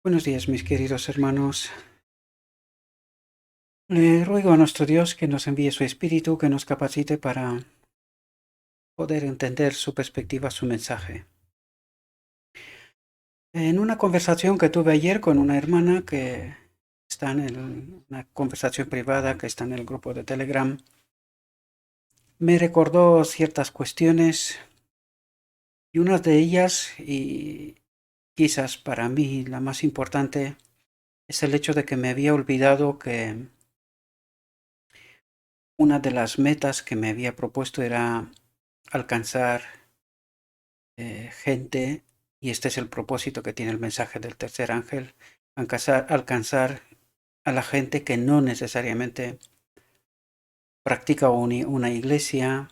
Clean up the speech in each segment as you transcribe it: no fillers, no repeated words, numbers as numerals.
Buenos días, mis queridos hermanos. Le ruego a nuestro Dios que nos envíe su Espíritu, que nos capacite para poder entender su perspectiva, su mensaje. En una conversación que tuve ayer con una hermana que está en una conversación privada que está en el grupo de Telegram, me recordó ciertas cuestiones y una de ellas, y quizás para mí la más importante, es el hecho de que me había olvidado que una de las metas que me había propuesto era alcanzar gente, y este es el propósito que tiene el mensaje del tercer ángel, alcanzar a la gente que no necesariamente practica una iglesia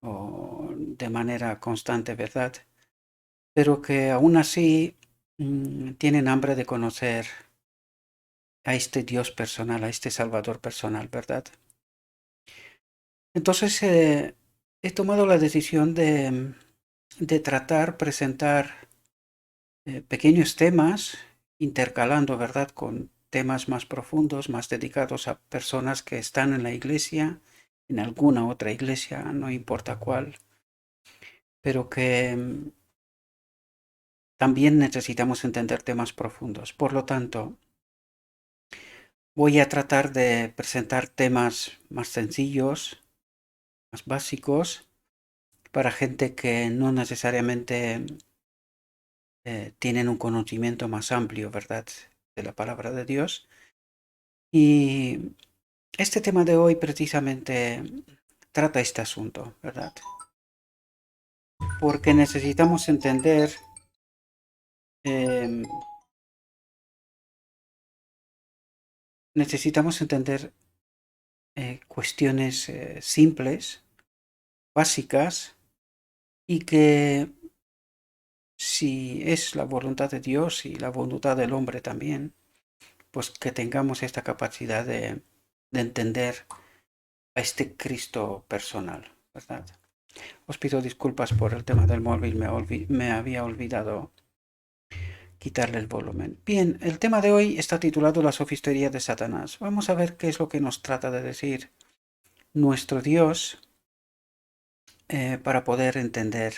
o de manera constante, ¿verdad? Pero que aún así tienen hambre de conocer a este Dios personal, a este Salvador personal, ¿verdad? Entonces he tomado la decisión de presentar pequeños temas, intercalando, ¿verdad?, con temas más profundos, más dedicados a personas que están en la iglesia, en alguna otra iglesia, no importa cuál, pero que también necesitamos entender temas profundos. Por lo tanto, voy a tratar de presentar temas más sencillos, más básicos, para gente que no necesariamente tienen un conocimiento más amplio, ¿verdad?, de la palabra de Dios. Y este tema de hoy precisamente trata este asunto, ¿verdad? Porque eh, necesitamos entender cuestiones simples, básicas, y que si es la voluntad de Dios y la voluntad del hombre también, pues que tengamos esta capacidad de entender a este Cristo personal, ¿verdad? Os pido disculpas por el tema del móvil, me había olvidado quitarle el volumen. Bien, el tema de hoy está titulado La sofistería de Satanás. Vamos a ver qué es lo que nos trata de decir nuestro Dios para poder entender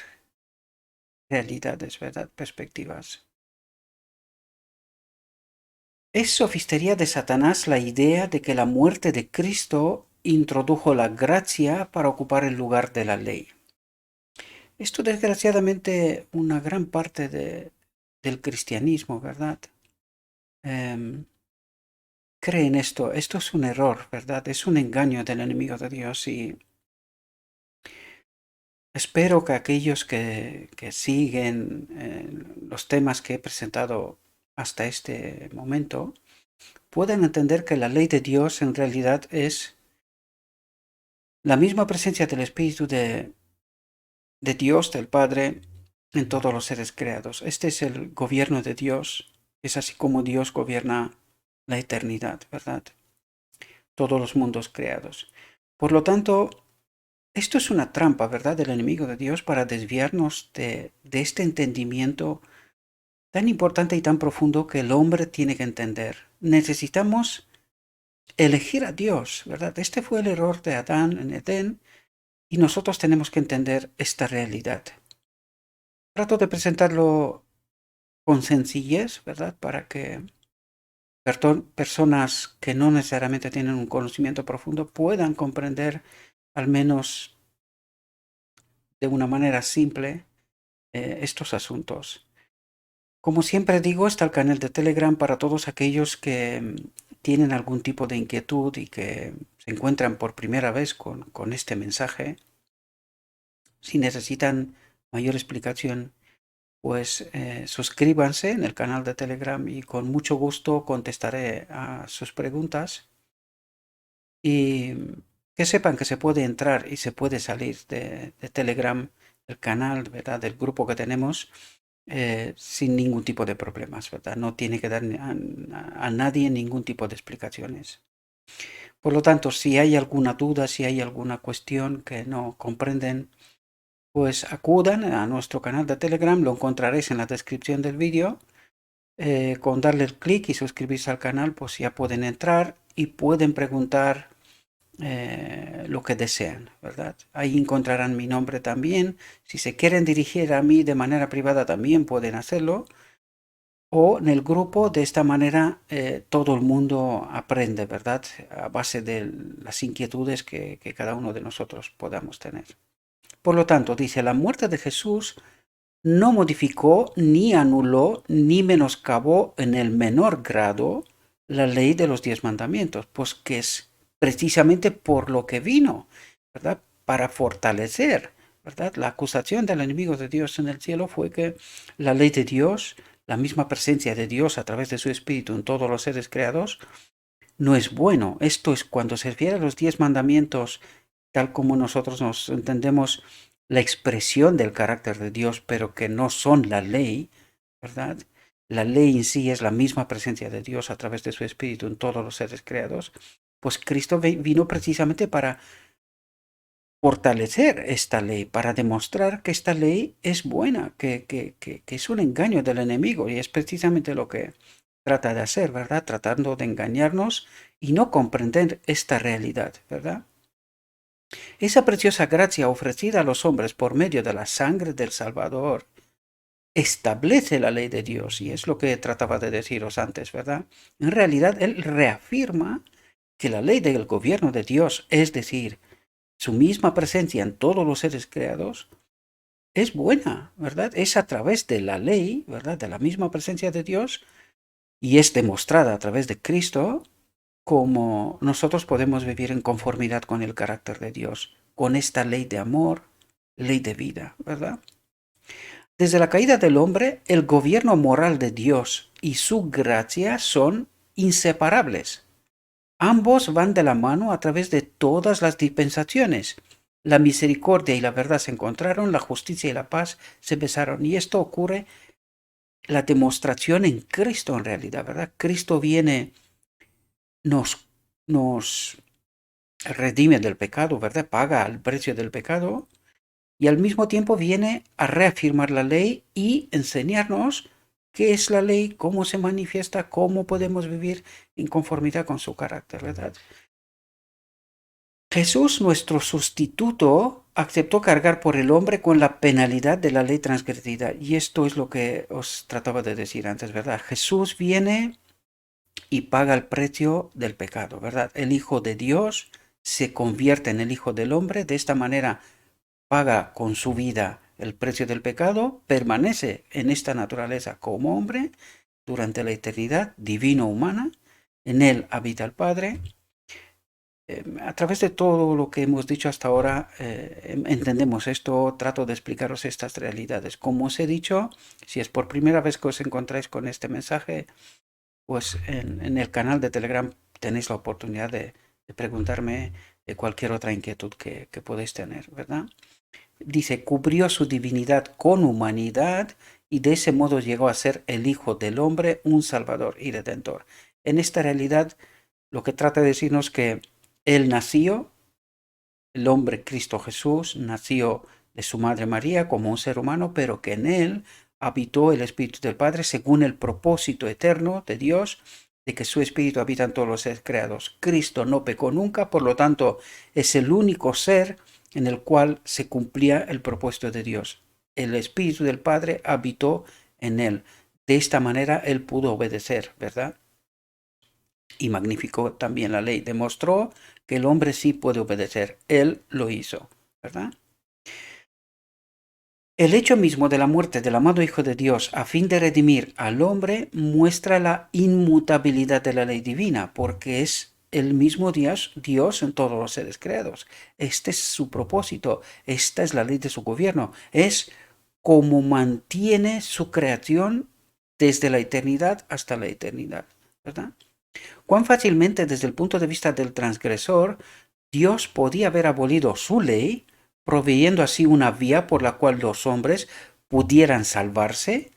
realidades, ¿verdad? Perspectivas. Es sofistería de Satanás la idea de que la muerte de Cristo introdujo la gracia para ocupar el lugar de la ley. Esto desgraciadamente una gran parte del cristianismo, ¿verdad? Em, creen esto. Esto es un error, ¿verdad? Es un engaño del enemigo de Dios y espero que aquellos que siguen los temas que he presentado hasta este momento puedan entender que la ley de Dios en realidad es la misma presencia del Espíritu de Dios, del Padre, en todos los seres creados. Este es el gobierno de Dios. Es así como Dios gobierna la eternidad, ¿verdad? Todos los mundos creados. Por lo tanto, esto es una trampa, ¿verdad?, del enemigo de Dios para desviarnos de este entendimiento tan importante y tan profundo que el hombre tiene que entender. Necesitamos elegir a Dios, ¿verdad? Este fue el error de Adán en Edén y nosotros tenemos que entender esta realidad. Trato de presentarlo con sencillez, ¿verdad?, para que personas que no necesariamente tienen un conocimiento profundo puedan comprender al menos de una manera simple estos asuntos. Como siempre digo, está el canal de Telegram para todos aquellos que tienen algún tipo de inquietud y que se encuentran por primera vez con este mensaje. Si necesitan mayor explicación, pues suscríbanse en el canal de Telegram y con mucho gusto contestaré a sus preguntas. Y que sepan que se puede entrar y se puede salir de Telegram, el canal, ¿verdad?, del grupo que tenemos, sin ningún tipo de problemas, ¿verdad? No tiene que dar a nadie ningún tipo de explicaciones. Por lo tanto, si hay alguna duda, si hay alguna cuestión que no comprenden, pues acudan a nuestro canal de Telegram, lo encontraréis en la descripción del vídeo, Con darle el clic y suscribirse al canal, pues ya pueden entrar y pueden preguntar lo que desean, ¿verdad? Ahí encontrarán mi nombre también. Si se quieren dirigir a mí de manera privada, también pueden hacerlo. O en el grupo, de esta manera, todo el mundo aprende, ¿verdad? A base de las inquietudes que cada uno de nosotros podamos tener. Por lo tanto, dice, la muerte de Jesús no modificó, ni anuló, ni menoscabó en el menor grado la ley de los 10 mandamientos, pues que es precisamente por lo que vino, ¿verdad? Para fortalecer, ¿verdad? La acusación del enemigo de Dios en el cielo fue que la ley de Dios, la misma presencia de Dios a través de su Espíritu en todos los seres creados, no es bueno. Esto es cuando se refiere a los 10 mandamientos, tal como nosotros nos entendemos la expresión del carácter de Dios, pero que no son la ley, ¿verdad? La ley en sí es la misma presencia de Dios a través de su Espíritu en todos los seres creados. Pues Cristo vino precisamente para fortalecer esta ley, para demostrar que esta ley es buena, que es un engaño del enemigo, y es precisamente lo que trata de hacer, ¿verdad? Tratando de engañarnos y no comprender esta realidad, ¿verdad? Esa preciosa gracia ofrecida a los hombres por medio de la sangre del Salvador establece la ley de Dios, y es lo que trataba de deciros antes, ¿verdad? En realidad, él reafirma que la ley del gobierno de Dios, es decir, su misma presencia en todos los seres creados, es buena, ¿verdad? Es a través de la ley, ¿verdad? De la misma presencia de Dios, y es demostrada a través de Cristo, como nosotros podemos vivir en conformidad con el carácter de Dios, con esta ley de amor, ley de vida, ¿verdad? Desde la caída del hombre, el gobierno moral de Dios y su gracia son inseparables. Ambos van de la mano a través de todas las dispensaciones. La misericordia y la verdad se encontraron, la justicia y la paz se besaron. Y esto ocurre, la demostración en Cristo en realidad, ¿verdad? Cristo viene, nos redime del pecado, ¿verdad? Paga el precio del pecado y al mismo tiempo viene a reafirmar la ley y enseñarnos qué es la ley, cómo se manifiesta, cómo podemos vivir en conformidad con su carácter, ¿verdad? Jesús, nuestro sustituto, aceptó cargar por el hombre con la penalidad de la ley transgredida. Y esto es lo que os trataba de decir antes, ¿verdad? Jesús viene y paga el precio del pecado, ¿verdad? El Hijo de Dios se convierte en el Hijo del hombre, de esta manera paga con su vida el precio del pecado, permanece en esta naturaleza como hombre durante la eternidad divino-humana, en él habita el Padre. A través de todo lo que hemos dicho hasta ahora, entendemos esto, trato de explicaros estas realidades. Como os he dicho, si es por primera vez que os encontráis con este mensaje, pues en el canal de Telegram tenéis la oportunidad de preguntarme de cualquier otra inquietud que podéis tener, ¿verdad? Dice, cubrió su divinidad con humanidad y de ese modo llegó a ser el Hijo del Hombre, un Salvador y Redentor. En esta realidad, lo que trata de decirnos que Él nació, el hombre Cristo Jesús, nació de su madre María como un ser humano, pero que en Él habitó el Espíritu del Padre según el propósito eterno de Dios, de que su Espíritu habita en todos los seres creados. Cristo no pecó nunca, por lo tanto, es el único ser en el cual se cumplía el propósito de Dios. El Espíritu del Padre habitó en él. De esta manera él pudo obedecer, ¿verdad? Y magnificó también la ley. Demostró que el hombre sí puede obedecer. Él lo hizo, ¿verdad? El hecho mismo de la muerte del amado Hijo de Dios a fin de redimir al hombre muestra la inmutabilidad de la ley divina, porque es el mismo Dios en todos los seres creados. Este es su propósito, esta es la ley de su gobierno, es como mantiene su creación desde la eternidad hasta la eternidad, ¿verdad? Cuán fácilmente desde el punto de vista del transgresor, Dios podía haber abolido su ley, proveyendo así una vía por la cual los hombres pudieran salvarse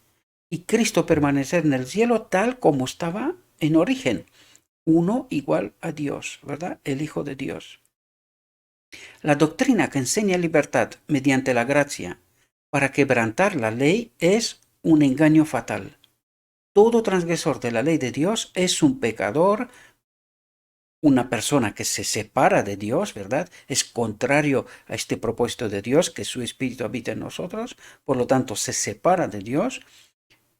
y Cristo permanecer en el cielo tal como estaba en origen, uno igual a Dios, ¿verdad? El Hijo de Dios. La doctrina que enseña libertad mediante la gracia para quebrantar la ley es un engaño fatal. Todo transgresor de la ley de Dios es un pecador, una persona que se separa de Dios, ¿verdad? Es contrario a este propósito de Dios, que su Espíritu habita en nosotros, por lo tanto se separa de Dios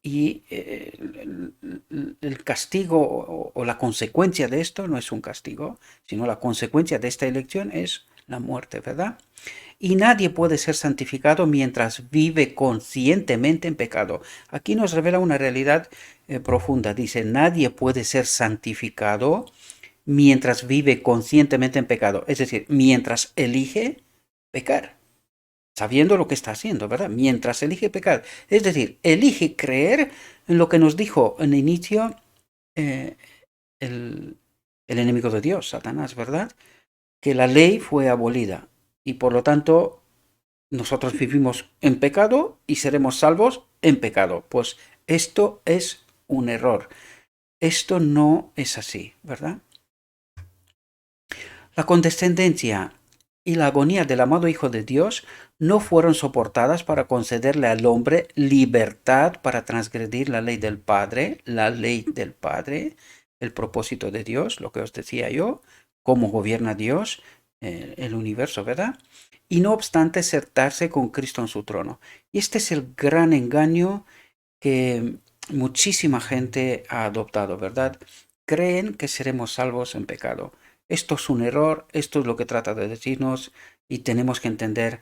y el castigo o la consecuencia de esto no es un castigo, sino la consecuencia de esta elección es la muerte, ¿verdad? Y nadie puede ser santificado mientras vive conscientemente en pecado. Aquí nos revela una realidad profunda. Dice, nadie puede ser santificado mientras vive conscientemente en pecado. Es decir, mientras elige pecar, sabiendo lo que está haciendo, ¿verdad? Mientras elige pecar. Es decir, elige creer en lo que nos dijo en el inicio eh, el, el enemigo de Dios, Satanás, ¿verdad? Que la ley fue abolida y por lo tanto nosotros vivimos en pecado y seremos salvos en pecado. Pues esto es un error. Esto no es así, ¿verdad? La condescendencia y la agonía del amado Hijo de Dios no fueron soportadas para concederle al hombre libertad para transgredir la ley del Padre, el propósito de Dios, lo que os decía yo, cómo gobierna Dios el universo, ¿verdad? Y no obstante sentarse con Cristo en su trono. Y este es el gran engaño que muchísima gente ha adoptado, ¿verdad? Creen que seremos salvos en pecado. Esto es un error, esto es lo que trata de decirnos y tenemos que entender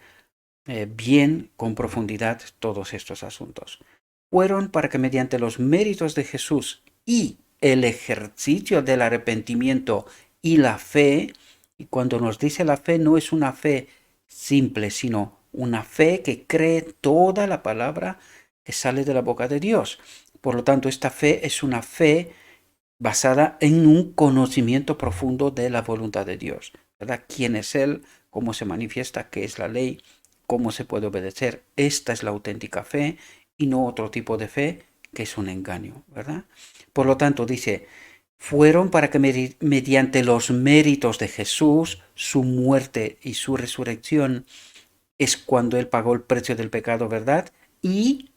bien, con profundidad, todos estos asuntos. Fueron para que mediante los méritos de Jesús y el ejercicio del arrepentimiento y la fe, y cuando nos dice la fe no es una fe simple, sino una fe que cree toda la palabra que sale de la boca de Dios. Por lo tanto, esta fe es una fe basada en un conocimiento profundo de la voluntad de Dios, ¿verdad? ¿Quién es Él? ¿Cómo se manifiesta? ¿Qué es la ley? ¿Cómo se puede obedecer? Esta es la auténtica fe y no otro tipo de fe que es un engaño, ¿verdad? Por lo tanto, dice, fueron para que mediante los méritos de Jesús, su muerte y su resurrección, es cuando Él pagó el precio del pecado, ¿verdad? Y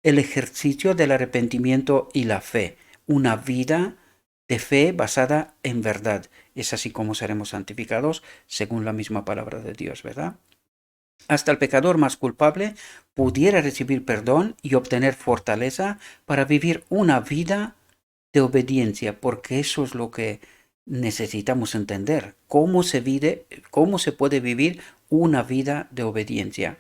el ejercicio del arrepentimiento y la fe, una vida de fe basada en verdad. Es así como seremos santificados según la misma palabra de Dios, ¿verdad? Hasta el pecador más culpable pudiera recibir perdón y obtener fortaleza para vivir una vida de obediencia, porque eso es lo que necesitamos entender, cómo se puede vivir una vida de obediencia.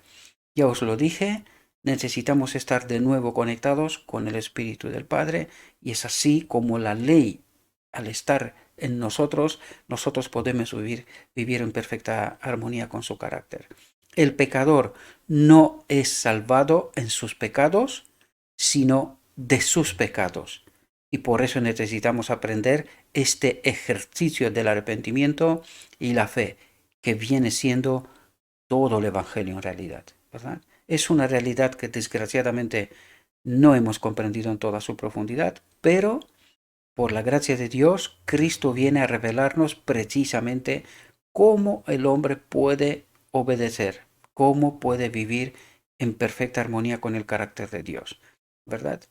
Ya os lo dije, necesitamos estar de nuevo conectados con el Espíritu del Padre y es así como la ley, al estar en nosotros, nosotros podemos vivir en perfecta armonía con su carácter. El pecador no es salvado en sus pecados, sino de sus pecados. Y por eso necesitamos aprender este ejercicio del arrepentimiento y la fe, que viene siendo todo el Evangelio en realidad, ¿verdad? Es una realidad que desgraciadamente no hemos comprendido en toda su profundidad, pero por la gracia de Dios, Cristo viene a revelarnos precisamente cómo el hombre puede obedecer, cómo puede vivir en perfecta armonía con el carácter de Dios, ¿verdad?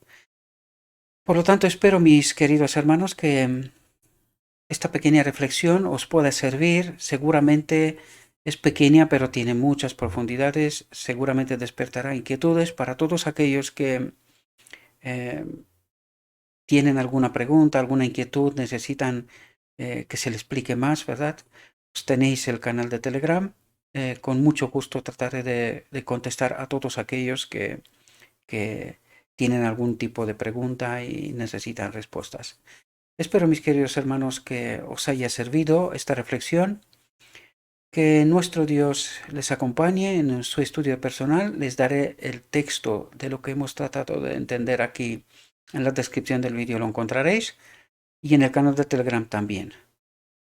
Por lo tanto, espero, mis queridos hermanos, que esta pequeña reflexión os pueda servir. Seguramente es pequeña, pero tiene muchas profundidades. Seguramente despertará inquietudes para todos aquellos que eh, tienen alguna pregunta, alguna inquietud, necesitan que se les explique más, ¿verdad? Pues tenéis el canal de Telegram. Con mucho gusto trataré de contestar a todos aquellos que tienen algún tipo de pregunta y necesitan respuestas. Espero, mis queridos hermanos, que os haya servido esta reflexión, que nuestro Dios les acompañe en su estudio personal. Les daré el texto de lo que hemos tratado de entender aquí en la descripción del vídeo, lo encontraréis, y en el canal de Telegram también.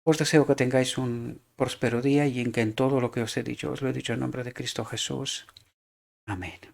Os deseo que tengáis un próspero día y en que en todo lo que os he dicho, os lo he dicho en nombre de Cristo Jesús. Amén.